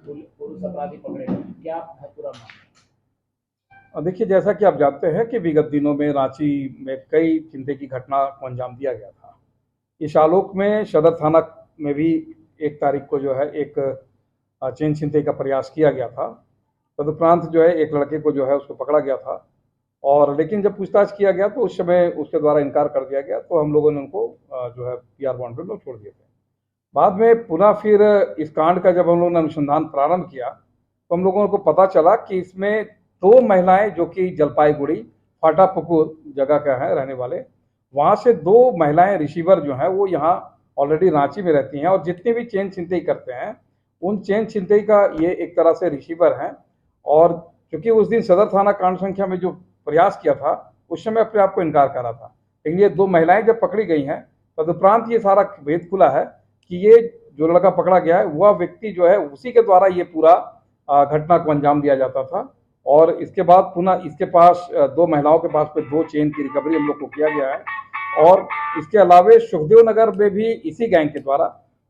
पुरुष अपराधी पकड़े गए, क्या है पूरा मामला? देखिए, जैसा कि आप जानते हैं कि विगत दिनों में रांची में कई चिंता की घटना को अंजाम दिया गया था। इस आलोक में सदर थाना में भी 1 तारीख को जो है एक चेन छिनतई का प्रयास किया गया था। तदुपरांत जो है एक लड़के को जो है उसको पकड़ा गया था, और लेकिन जब पूछताछ किया गया तो उस समय उसके द्वारा इनकार कर दिया गया, तो हम लोगों ने उनको जो है PR बॉन्ड पे लोग छोड़ दिए थे। बाद में पुनः फिर इस कांड का जब हम लोगों ने अनुसंधान प्रारंभ किया तो हम लोगों को पता चला कि इसमें 2 महिलाएं जो कि जलपाईगुड़ी फाटापुकुर जगह का है रहने वाले, वहाँ से 2 महिलाएं रिसीवर जो हैं वो यहाँ ऑलरेडी रांची में रहती हैं, और जितने भी चेन छिनतई करते हैं उन चेन छिनतई का ये एक तरह से रिसीवर हैं। और क्योंकि उस दिन सदर थाना कांड संख्या में जो प्रयास किया था उस समय अपने आप को इनकार करा था, लेकिन ये 2 महिलाएं जब पकड़ी गई हैं तदुपरांत ये सारा भेद खुला है कि ये जो लड़का पकड़ा गया है वह व्यक्ति जो है उसी के द्वारा ये पूरा घटना को अंजाम दिया जाता था। और इसके बाद पुनः इसके पास 2 महिलाओं के पास पे 2 चेन की रिकवरी हम लोग को किया गया है। और इसके अलावे सुखदेव नगर में भी इसी गैंग के द्वारा,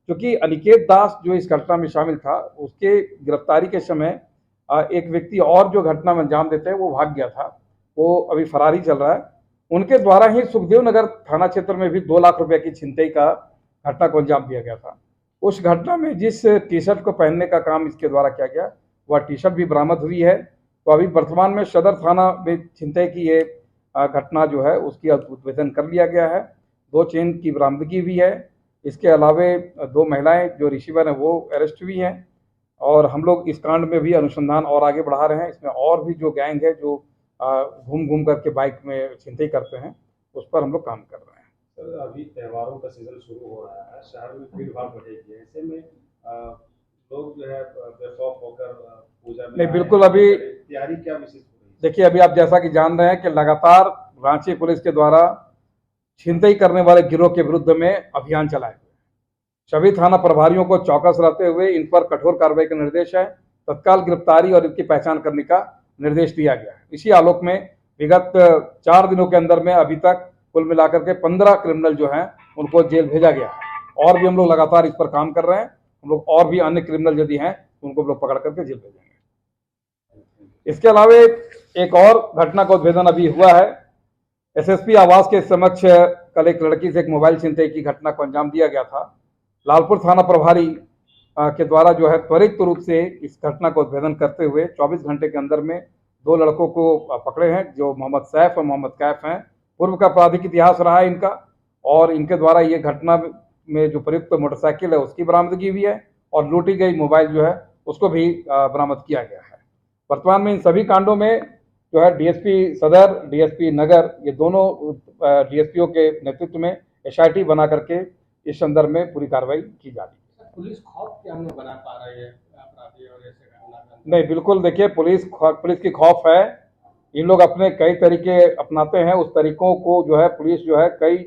क्योंकि अनिकेत दास जो इस घटना में शामिल था उसके गिरफ्तारी के समय एक व्यक्ति और जो घटना में अंजाम देते हैं वो भाग गया था, वो अभी फरारी चल रहा है। उनके द्वारा ही सुखदेव नगर थाना क्षेत्र में भी 2 लाख रुपए की छिनतई का घटना को अंजाम दिया गया था। उस घटना में जिस टी-शर्ट को पहनने का काम इसके द्वारा किया गया वह टी-शर्ट भी बरामद हुई है। तो अभी वर्तमान में सदर थाना में छिनतई की ये घटना जो है उसकी उद्भेदन कर लिया गया है। 2 चेन की बरामदगी हुई है। इसके अलावे 2 महिलाएं जो रिसीवर हैं वो अरेस्ट हुई हैं, और हम लोग इस कांड में भी अनुसंधान और आगे बढ़ा रहे हैं। इसमें और भी जो गैंग है जो घूम घूम करके बाइक में छिनतई करते हैं उस पर हम लोग काम कर रहे हैं। सर, अभी त्योहारों का सीजन शुरू हो रहा है, शहर में भीड़ भाड़ बढ़ेगी, ऐसे में लोग जो है बेखौफ होकर पूजा में नहीं, बिल्कुल। अभी तैयारी क्या विशेष हो रही है? देखिए, अभी आप जैसा कि जान रहे हैं कि लगातार रांची पुलिस के द्वारा छिनतई करने वाले गिरोह के विरुद्ध में अभियान चलाए हुए सभी थाना प्रभारियों को चौकस रहते हुए इन पर कठोर कार्रवाई का निर्देश है। तत्काल गिरफ्तारी और इनकी पहचान करने का निर्देश दिया गया है। इसी आलोक में विगत 4 दिनों के अंदर में अभी तक कुल मिलाकर के 15 क्रिमिनल जो हैं उनको जेल भेजा गया है, और भी हम लोग लगातार इस पर काम कर रहे हैं। हम लोग और भी अन्य क्रिमिनल यदि हैं उनको हम लोग पकड़ करके जेल भेजेंगे। इसके अलावा एक और घटना का उद्भेदन अभी हुआ है। SSP आवास के समक्ष कल एक लड़की से एक मोबाइल छिनतई की घटना को अंजाम दिया गया था। लालपुर थाना प्रभारी के द्वारा जो है त्वरित रूप से इस घटना को उद्भेदन करते हुए 24 घंटे के अंदर में 2 लड़कों को पकड़े हैं, जो मोहम्मद सैफ और मोहम्मद कैफ हैं। पूर्व का आपराधिक इतिहास रहा है इनका, और इनके द्वारा ये घटना में जो प्रयुक्त मोटरसाइकिल है उसकी बरामदगी हुई है, और लूटी गई मोबाइल जो है उसको भी बरामद किया गया है। वर्तमान में इन सभी कांडों में जो है DSP सदर, DSP नगर, ये दोनों DSPO के नेतृत्व में SIT बना करके इस संदर्भ में पूरी कार्रवाई की जा रही है। पुलिस खौफ क्या नहीं बना पा रही है अपराधी और ऐसे घटना? नहीं, बिल्कुल। देखिए, पुलिस की खौफ है। इन लोग अपने कई तरीके अपनाते हैं, उस तरीकों को जो है पुलिस जो है कई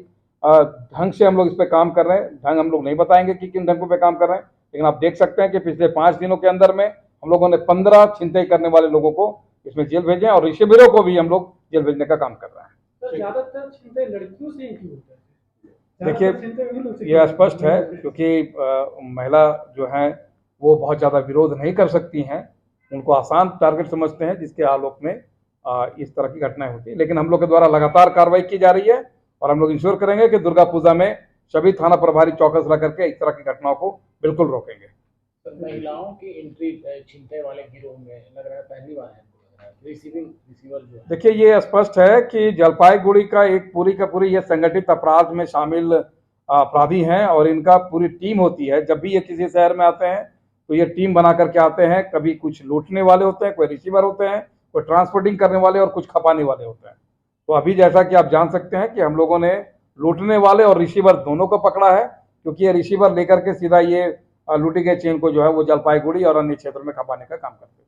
ढंग से हम लोग इस पे काम कर रहे हैं। ढंग हम लोग नहीं बताएंगे कि किन ढंगों पे काम कर रहे हैं, लेकिन आप देख सकते हैं कि पिछले 5 दिनों के अंदर में हम लोगों ने 15 छिनतई करने वाले लोगों को इसमें जेल भेजे, और रिसीवरों को भी हम लोग जेल भेजने का काम कर रहे हैं। तो ज्यादातर छिनतई लड़कियों से ही क्यों होता है? देखिए, यह स्पष्ट है क्योंकि महिला जो हैं वो बहुत ज़्यादा विरोध नहीं कर सकती हैं, उनको आसान टारगेट समझते हैं, जिसके आलोक में इस तरह की घटनाएं होती हैं। लेकिन हम लोग के द्वारा लगातार कार्रवाई की जा रही है, और हम लोग इंश्योर करेंगे कि दुर्गा पूजा में सभी थाना प्रभारी चौकस रह करके इस तरह की घटनाओं को बिल्कुल रोकेंगे। महिलाओं की एंट्री छिनतई वाले गिरोह में लग रहा है पहली बार है। रिसीवर जो है, देखिए, ये स्पष्ट है कि जलपाईगुड़ी का एक पूरी का पूरी ये संगठित अपराध में शामिल अपराधी हैं, और इनका पूरी टीम होती है। जब भी ये किसी शहर में आते हैं तो ये टीम बना करके आते हैं। कभी कुछ लूटने वाले होते हैं, कोई रिसीवर होते हैं, कोई ट्रांसपोर्टिंग करने वाले, और कुछ खपाने वाले होते हैं। तो अभी जैसा कि आप जान सकते हैं कि हम लोगों ने लूटने वाले और रिसीवर दोनों को पकड़ा है, क्योंकि ये रिसीवर लेकर के सीधा ये लूटी गई चेन को जो है वो जलपाईगुड़ी और अन्य क्षेत्र में खपाने का काम करते हैं।